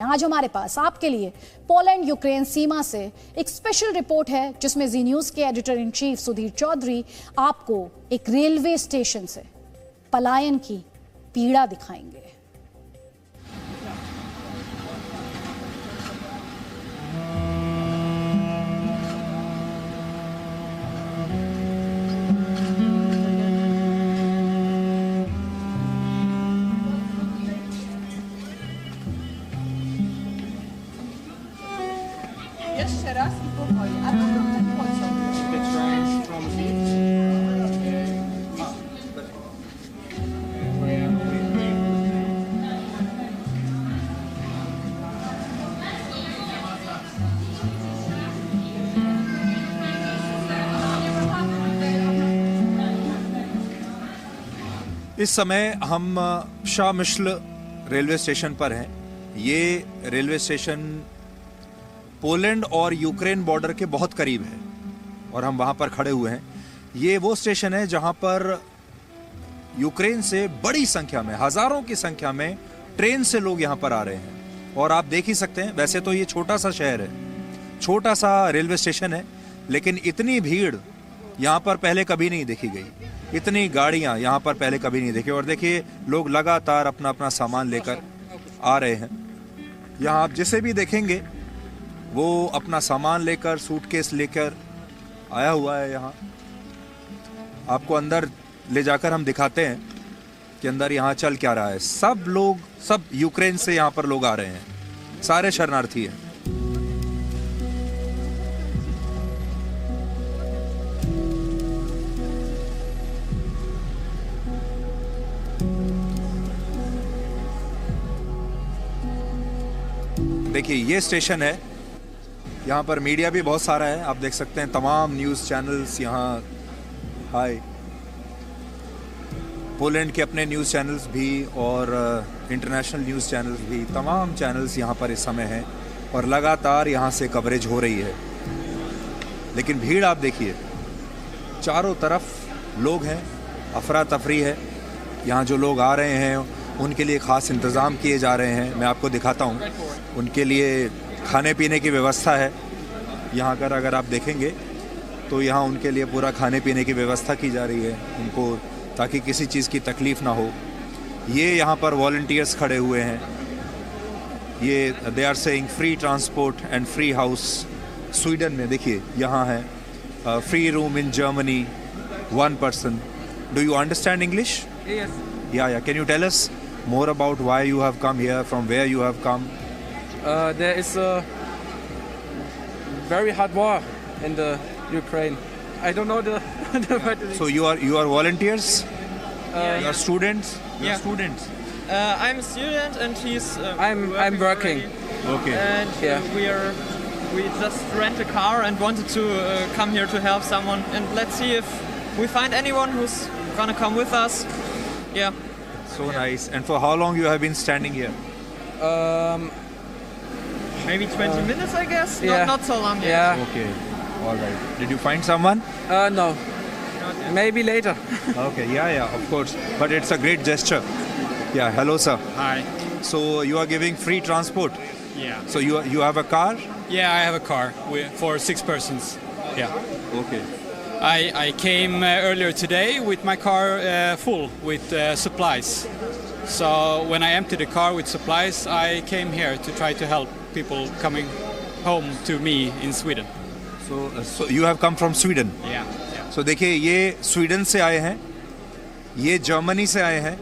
आज हमारे पास आपके लिए पोलैंड यूक्रेन सीमा से एक स्पेशल रिपोर्ट है जिसमें जी न्यूज के editor in chief Sudhir Chaudhary आपको एक रेलवे स्टेशन से पलायन की पीड़ा दिखाएंगे। Jeszcze raz i powoli, a potem ten pociąg. The train from Leeds. इस समय हम शामिश्ल रेलवे स्टेशन पर हैं। ये रेलवे स्टेशन पोलैंड और यूक्रेन बॉर्डर के बहुत करीब है और हम वहां पर खड़े हुए हैं। ये वो स्टेशन है जहां पर यूक्रेन से बड़ी संख्या में, हजारों की संख्या में ट्रेन से लोग यहां पर आ रहे हैं। और आप देख ही सकते हैं, वैसे तो ये छोटा सा शहर है, छोटा सा रेलवे स्टेशन है, लेकिन इतनी भीड़ यहाँ पर पहले कभी नहीं देखी गई। इतनी गाड़ियाँ यहाँ पर पहले कभी नहीं देखी। और देखिए, लोग लगातार अपना अपना सामान लेकर आ रहे हैं। यहाँ आप जिसे भी देखेंगे वो अपना सामान लेकर, सूटकेस लेकर आया हुआ है। यहाँ आपको अंदर ले जाकर हम दिखाते हैं कि अंदर यहाँ चल क्या रहा है। सब यूक्रेन से यहाँ पर लोग आ रहे हैं, सारे शरणार्थी हैं। देखिए, ये स्टेशन है, यहाँ पर मीडिया भी बहुत सारा है। आप देख सकते हैं तमाम न्यूज़ चैनल्स यहाँ, पोलैंड के अपने न्यूज़ चैनल्स भी और इंटरनेशनल न्यूज़ चैनल्स भी, तमाम चैनल्स यहाँ पर इस समय हैं और लगातार यहाँ से कवरेज हो रही है। लेकिन भीड़ आप देखिए, चारों तरफ लोग हैं, अफरा तफरी है। यहाँ जो लोग आ रहे हैं उनके लिए ख़ास इंतज़ाम किए जा रहे हैं। मैं आपको दिखाता हूँ, उनके लिए खाने पीने की व्यवस्था है। यहाँ कर अगर आप देखेंगे तो यहाँ उनके लिए पूरा खाने पीने की व्यवस्था की जा रही है उनको, ताकि किसी चीज़ की तकलीफ़ ना हो। ये यहाँ पर वॉलंटियर्स खड़े हुए हैं। ये they are saying free transport and free house. Sweden में देखिए यहाँ है free room in Germany, 1 person। Do you understand English? Yes. Yeah. Can you tell us more about why you have come here, from where you have come? There is a very hard war in the Ukraine. I don't know the word. So you are volunteers? You are students? You are Yeah. students. I'm a student and he's. I'm working. Okay. And Yeah. we just rent a car and wanted to come here to help someone, and let's see if we find anyone who's gonna come with us. Yeah. So nice. And for how long you have been standing here? Maybe 20 minutes, I guess. Yeah. Not so long. Yet. Yeah. Okay. All right. Did you find someone? No. Maybe later. Okay. Yeah. Of course. But it's a great gesture. Yeah. Hello, sir. Hi. So you are giving free transport. Yeah. So you have a car? Yeah, I have a car for 6 persons. Yeah. Okay. I came earlier today with my car full with supplies. So when I emptied the car with supplies, I came here to try to help people coming home to me in Sweden. So you have come from Sweden? Yeah. So देखिए, ये Sweden से आए हैं, ये Germany से आए हैं,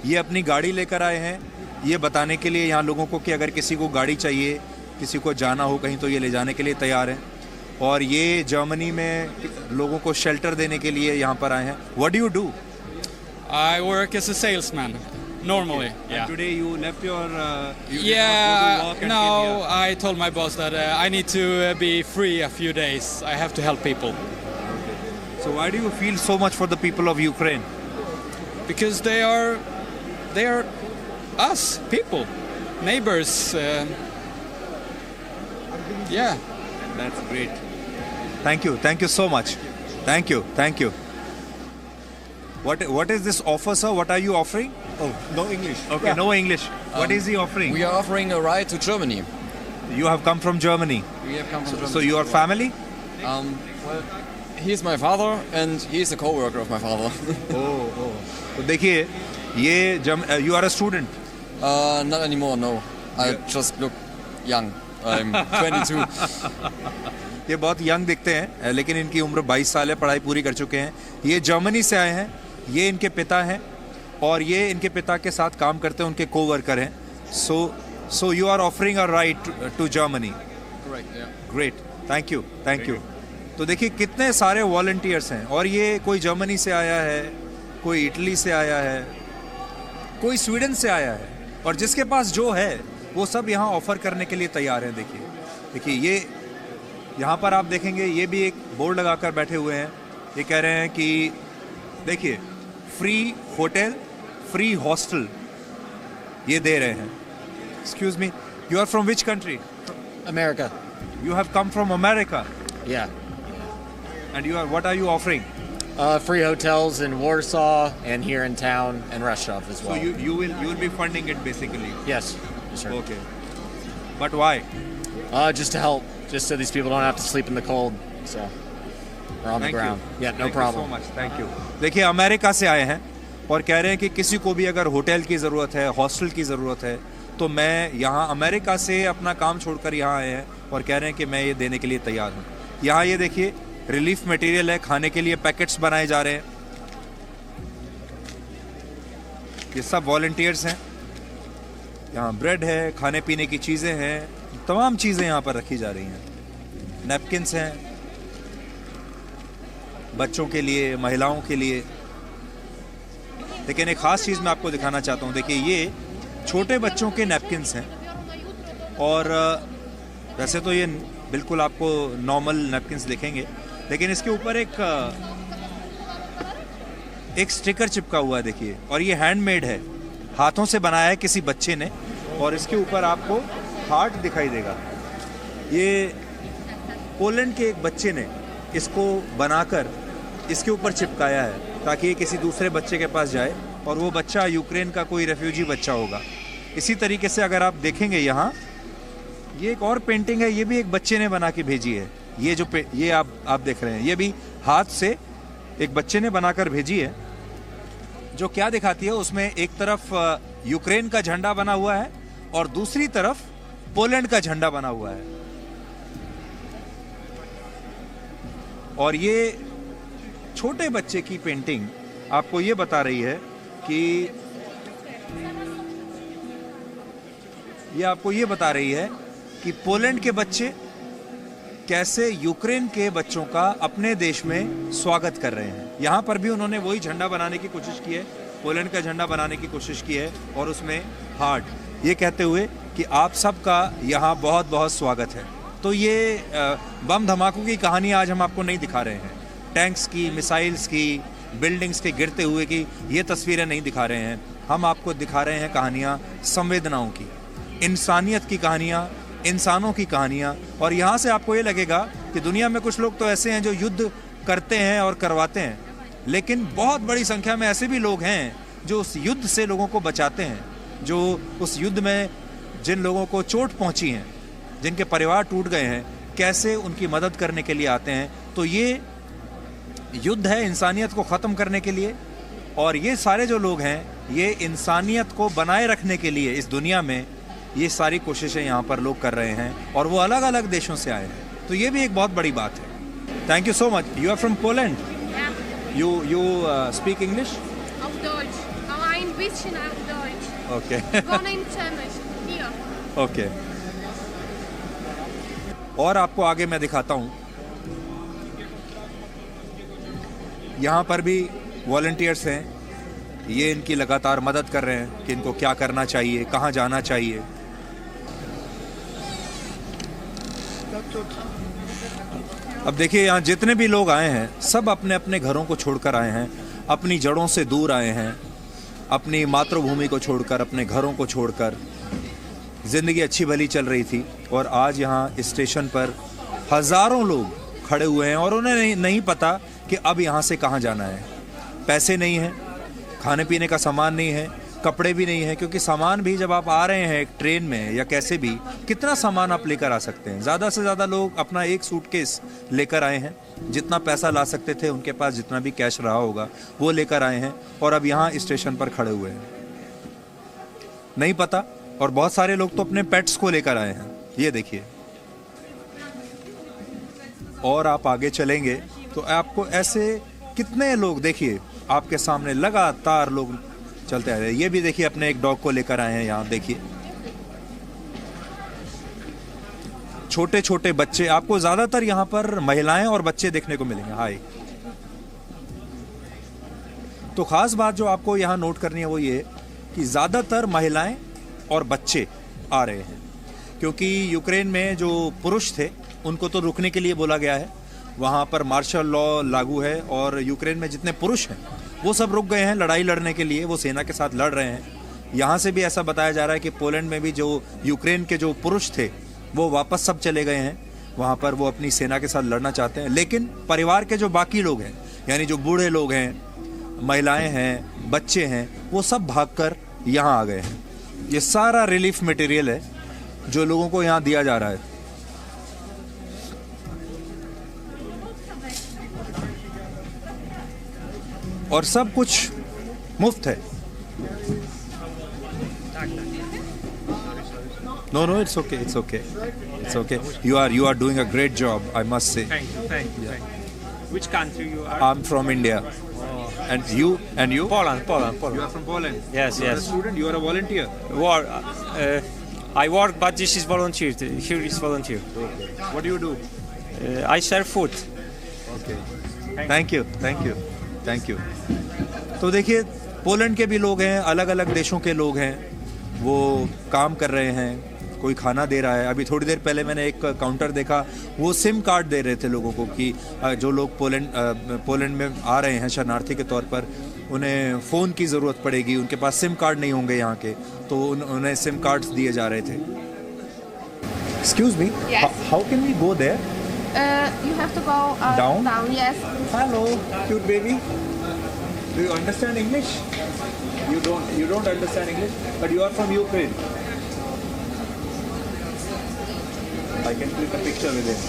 ये अपनी गाड़ी लेकर आए हैं ये बताने के लिए यहाँ लोगों को कि अगर किसी को गाड़ी चाहिए, किसी को जाना हो कहीं, तो ये ले जाने के लिए तैयार हैं। और ये जर्मनी में लोगों को शेल्टर देने के लिए यहाँ पर आए हैं। What do you do? I work as a salesman normally. Okay. Yeah. And today you left your you did not go to Yeah. work and No, came here. I told my boss that I need to be free a few days. I have to help people. So why do you feel so much for the people of Ukraine? Because they are us people, neighbors. Yeah. That's great. Thank you so much. Thank you. What is this offer, sir? What are you offering? Oh, no English. Okay, no English. What is he offering? We are offering a ride to Germany. You have come from Germany. We have come from Germany. So your family? Well, he's my father and he's a co-worker of my father. Oh. तो देखिए ये you are a student. Not anymore, no. I just look young. I'm 22. ये बहुत young दिखते हैं लेकिन इनकी उम्र 22 साल है, पढ़ाई पूरी कर चुके हैं। ये जर्मनी से आए हैं, ये इनके पिता हैं और ये इनके पिता के साथ काम करते हैं, उनके कोवर्कर हैं। So you are offering a ride to Germany. Correct, yeah. Great, thank you. तो देखिए कितने सारे वॉलंटियर्स हैं और ये कोई जर्मनी से आया है, कोई इटली से आया है, कोई स्वीडन से आया है और जिसके पास जो है वो सब यहाँ ऑफर करने के लिए तैयार हैं। देखिए ये यहाँ पर आप देखेंगे ये भी एक बोर्ड लगाकर बैठे हुए हैं। ये कह रहे हैं कि देखिए फ्री होटल, फ्री हॉस्टल ये दे रहे हैं। Excuse me, you are from which country? America. You have come from America Yeah. and what are you offering? Free hotels in Warsaw and here in town and Rostov as So well. you will be funding it basically. Yes. Yes, sir. Okay. But why? Just to help, just so these people don't have to sleep in the cold. So, or on the ground. Yeah, no Thank problem. you so much. Thank you. देखिए America से आए हैं और कह रहे हैं कि किसी को भी अगर होटल की ज़रूरत है, हॉस्टल की ज़रूरत है तो मैं यहाँ अमेरिका से अपना काम छोड़कर यहाँ आए हैं और कह रहे हैं कि मैं ये देने के लिए तैयार हूँ। यहाँ ये देखिए रिलीफ मटेरियल है, खाने के लिए पैकेट्स बनाए जा रहे हैं। ये सब वॉलंटियर्स हैं। यहाँ ब्रेड है, खाने पीने की चीज़ें हैं, तमाम चीज़ें यहाँ पर रखी जा रही हैं। नैपकिन्स हैं बच्चों के लिए, महिलाओं के लिए। लेकिन एक ख़ास चीज़ मैं आपको दिखाना चाहता हूँ। देखिए ये छोटे बच्चों के नैपकिन्स हैं और वैसे तो ये बिल्कुल आपको नॉर्मल नैपकिन्स दिखेंगे लेकिन इसके ऊपर एक स्टिकर चिपका हुआ है देखिए और ये हैंडमेड है, हाथों से बनाया है किसी बच्चे ने और इसके ऊपर आपको हार्ट दिखाई देगा। ये पोलैंड के एक बच्चे ने इसको बनाकर इसके ऊपर चिपकाया है ताकि ये किसी दूसरे बच्चे के पास जाए और वो बच्चा यूक्रेन का कोई रेफ्यूजी बच्चा होगा। इसी तरीके से अगर आप देखेंगे यहाँ ये एक और पेंटिंग है, ये भी एक बच्चे ने बना के भेजी है। ये जो ये आप देख रहे हैं ये भी हाथ से एक बच्चे ने बनाकर भेजी है जो क्या दिखाती है उसमें एक तरफ यूक्रेन का झंडा बना हुआ है और दूसरी तरफ पोलैंड का झंडा बना हुआ है। और ये छोटे बच्चे की पेंटिंग आपको ये बता रही है कि ये आपको ये बता रही है कि पोलैंड के बच्चे कैसे यूक्रेन के बच्चों का अपने देश में स्वागत कर रहे हैं। यहाँ पर भी उन्होंने वही झंडा बनाने की कोशिश की है, पोलैंड का झंडा बनाने की कोशिश की है और उसमें हार्ट, ये कहते हुए कि आप सबका यहाँ बहुत बहुत स्वागत है। तो ये बम धमाकों की कहानी आज हम आपको नहीं दिखा रहे हैं, टैंक्स की, मिसाइल्स की, बिल्डिंग्स के गिरते हुए की ये तस्वीरें नहीं दिखा रहे हैं। हम आपको दिखा रहे हैं कहानियाँ संवेदनाओं की, इंसानियत की कहानियाँ, इंसानों की कहानियाँ। और यहाँ से आपको ये लगेगा कि दुनिया में कुछ लोग तो ऐसे हैं जो युद्ध करते हैं और करवाते हैं, लेकिन बहुत बड़ी संख्या में ऐसे भी लोग हैं जो उस युद्ध से लोगों को बचाते हैं, जो उस युद्ध में जिन लोगों को चोट पहुँची हैं, जिनके परिवार टूट गए हैं, कैसे उनकी मदद करने के लिए आते हैं। तो ये युद्ध है इंसानियत को ख़त्म करने के लिए और ये सारे जो लोग हैं ये इंसानियत को बनाए रखने के लिए इस दुनिया में ये सारी कोशिशें यहाँ पर लोग कर रहे हैं और वो अलग अलग देशों से आए हैं। तो ये भी एक बहुत बड़ी बात है। Thank you so much. You are from Poland? You speak English? Auf Deutsch. Aber ein bisschen auf Deutsch. Okay. Wohne in Chemnitz. Hier. Okay. और आपको आगे मैं दिखाता हूँ, यहाँ पर भी वॉलंटियर्स हैं, ये इनकी लगातार मदद कर रहे हैं कि इनको क्या करना चाहिए, कहाँ जाना चाहिए। अब देखिए यहाँ जितने भी लोग आए हैं सब अपने अपने घरों को छोड़कर आए हैं, अपनी जड़ों से दूर आए हैं, अपनी मातृभूमि को छोड़कर, अपने घरों को छोड़कर। ज़िंदगी अच्छी भली चल रही थी और आज यहाँ स्टेशन पर हज़ारों लोग खड़े हुए हैं और उन्हें नहीं पता कि अब यहाँ से कहाँ जाना है। पैसे नहीं हैं, खाने पीने का सामान नहीं है, कपड़े भी नहीं है, क्योंकि सामान भी जब आप आ रहे हैं एक ट्रेन में या कैसे भी, कितना सामान आप लेकर आ सकते हैं। ज़्यादा से ज़्यादा लोग अपना एक सूटकेस लेकर आए हैं, जितना पैसा ला सकते थे उनके पास, जितना भी कैश रहा होगा वो लेकर आए हैं, और अब यहाँ स्टेशन पर खड़े हुए हैं। नहीं पता, और बहुत सारे लोग तो अपने पेट्स को लेकर आए हैं, ये देखिए। और आप आगे चलेंगे तो आपको ऐसे कितने लोग, देखिए आपके सामने लगातार लोग चलते आ रहे हैं। ये भी देखिए अपने एक डॉग को लेकर आए हैं यहाँ, देखिए छोटे छोटे बच्चे, आपको ज्यादातर यहाँ पर महिलाएं और बच्चे देखने को मिलेंगे। हाय। तो खास बात जो आपको यहाँ नोट करनी है वो ये कि ज्यादातर महिलाएं और बच्चे आ रहे हैं, क्योंकि यूक्रेन में जो पुरुष थे उनको तो रुकने के लिए बोला गया है, वहाँ पर मार्शल लॉ लागू है, और यूक्रेन में जितने पुरुष हैं वो सब रुक गए हैं लड़ाई लड़ने के लिए, वो सेना के साथ लड़ रहे हैं। यहाँ से भी ऐसा बताया जा रहा है कि पोलैंड में भी जो यूक्रेन के जो पुरुष थे वो वापस सब चले गए हैं, वहाँ पर वो अपनी सेना के साथ लड़ना चाहते हैं। लेकिन परिवार के जो बाकी लोग हैं, यानी जो बूढ़े लोग हैं, महिलाएं हैं, बच्चे हैं, वो सब भागकर यहाँ आ गए हैं। ये सारा रिलीफ मटेरियल है जो लोगों को यहाँ दिया जा रहा है। और सब कुछ मुफ्त है। No, it's okay. It's okay. It's okay. You are doing a great job, I must say. Thank you. Thank you. Which country you are? I'm from India. And you? Poland. You are from Poland. Yes, You are a yes. student. You are a volunteer. I work, but this is volunteer. Here is volunteer. What do you do? I serve food. Okay. Thank you. तो देखिए Poland के भी लोग हैं, अलग अलग देशों के लोग हैं, वो काम कर रहे हैं, कोई खाना दे रहा है। अभी थोड़ी देर पहले मैंने एक काउंटर देखा, वो सिम कार्ड दे रहे थे लोगों को कि जो लोग पोलैंड में आ रहे हैं शरणार्थी के तौर पर, उन्हें फ़ोन की ज़रूरत पड़ेगी, उनके पास सिम कार्ड नहीं होंगे यहाँ के, तो उन्हें सिम कार्ड्स दिए जा रहे थे। Excuse me, how can we go there? You have to go Down? Down, yes. Hello, cute baby. Do you understand English? You don't understand English, but you are from Ukraine. I can click a picture with him.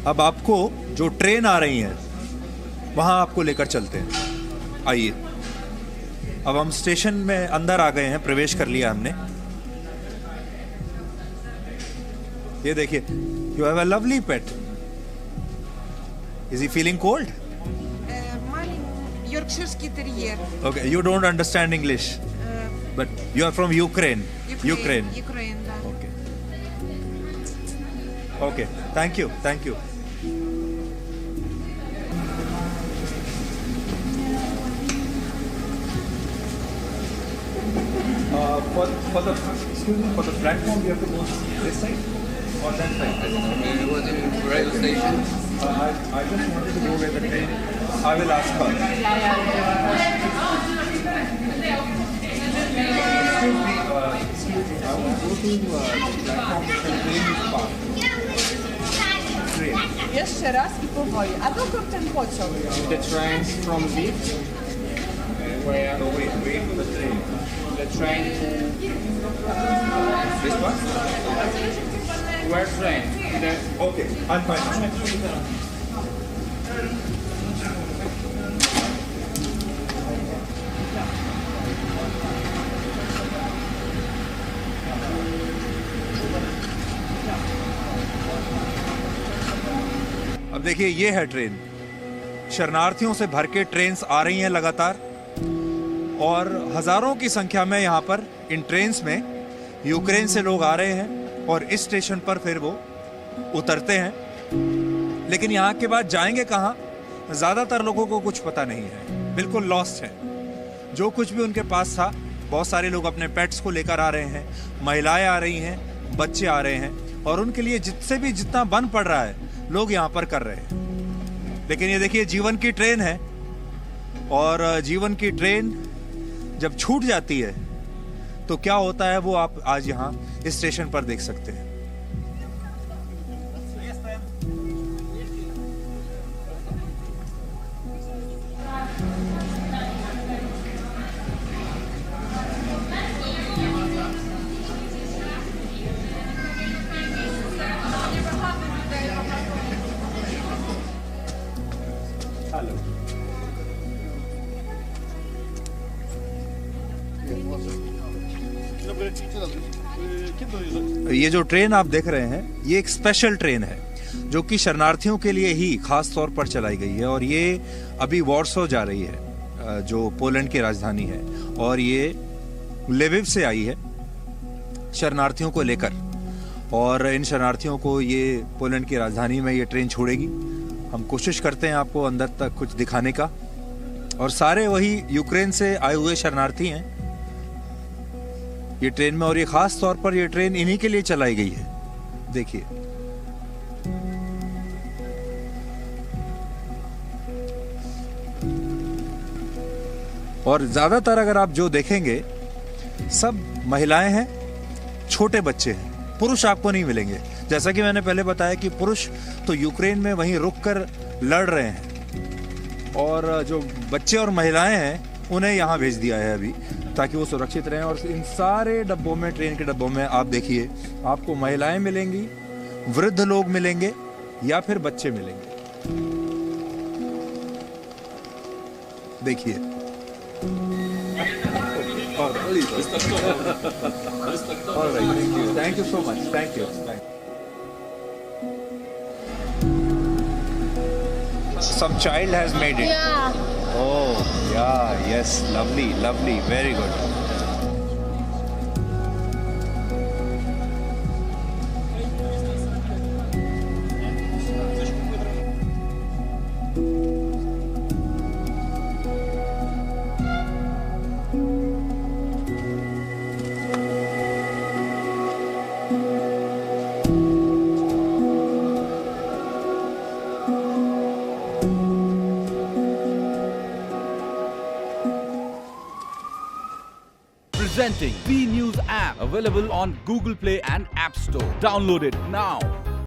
अब आपको जो train आ रही है वहां आपको लेकर चलते हैं। आइए, अब हम स्टेशन में अंदर आ गए हैं, प्रवेश कर लिया हमने। ये देखिए, you have a lovely pet. Is he feeling cold? Yorkshire'ский terrier. Okay, you don't understand English, but you are from Ukraine. Ukraine, да. Okay, thank you. For the platform, you have to go this side or that side. Was it rail station? I just wanted to go where the train. I will ask her. Excuse me. I want to go to the platform where the train is parked. Train. Jeszcze raz i powoli. A dokąd ten pociąg? The trains from Lviv. Where? So wait for the train. The train. This one? Where train? Okay, I'll find out. अब देखिए, ये है train. शरणार्थियों से भर के trains आ रही हैं लगातार, और हजारों की संख्या में यहाँ पर इन ट्रेन्स में यूक्रेन से लोग आ रहे हैं, और इस स्टेशन पर फिर वो उतरते हैं। लेकिन यहाँ के बाद जाएंगे कहाँ, ज़्यादातर लोगों को कुछ पता नहीं है, बिल्कुल लॉस्ट है। जो कुछ भी उनके पास था, बहुत सारे लोग अपने पेट्स को लेकर आ रहे हैं, महिलाएं आ रही हैं, बच्चे आ रहे हैं, और उनके लिए जिससे भी जितना बन पड़ रहा है लोग यहाँ पर कर रहे हैं। लेकिन ये देखिए, जीवन की ट्रेन है, और जीवन की ट्रेन जब छूट जाती है तो क्या होता है वो आप आज यहाँ इस स्टेशन पर देख सकते हैं। ये जो ट्रेन आप देख रहे हैं ये एक स्पेशल ट्रेन है जो कि शरणार्थियों के लिए ही खास तौर पर चलाई गई है और ये अभी वॉर्सो जा रही है जो पोलैंड की राजधानी है और ये लेविव से आई है शरणार्थियों को लेकर और इन शरणार्थियों को ये पोलैंड की राजधानी में ये ट्रेन छोड़ेगी। हम कोशिश करते हैं आपको अंदर तक कुछ दिखाने का और सारे वही यूक्रेन से आए हुए शरणार्थी हैं ये ट्रेन में और ये खास तौर पर ये ट्रेन इन्हीं के लिए चलाई गई है। देखिए और ज्यादातर अगर आप जो देखेंगे सब महिलाएं हैं, छोटे बच्चे हैं, पुरुष आपको नहीं मिलेंगे। जैसा कि मैंने पहले बताया कि पुरुष तो यूक्रेन में वहीं रुककर लड़ रहे हैं और जो बच्चे और महिलाएं हैं उन्हें यहाँ भेज दिया है अभी ताकि वो सुरक्षित रहें। और इन सारे डब्बों में, ट्रेन के डब्बों में आप देखिए आपको महिलाएं मिलेंगी, वृद्ध लोग मिलेंगे या फिर बच्चे मिलेंगे। देखिए thank you so much, thank you. Some child has made it. Yeah. Oh, yeah, yes, lovely, lovely, very good. Presenting B News app, available on Google Play and App Store. Download it now.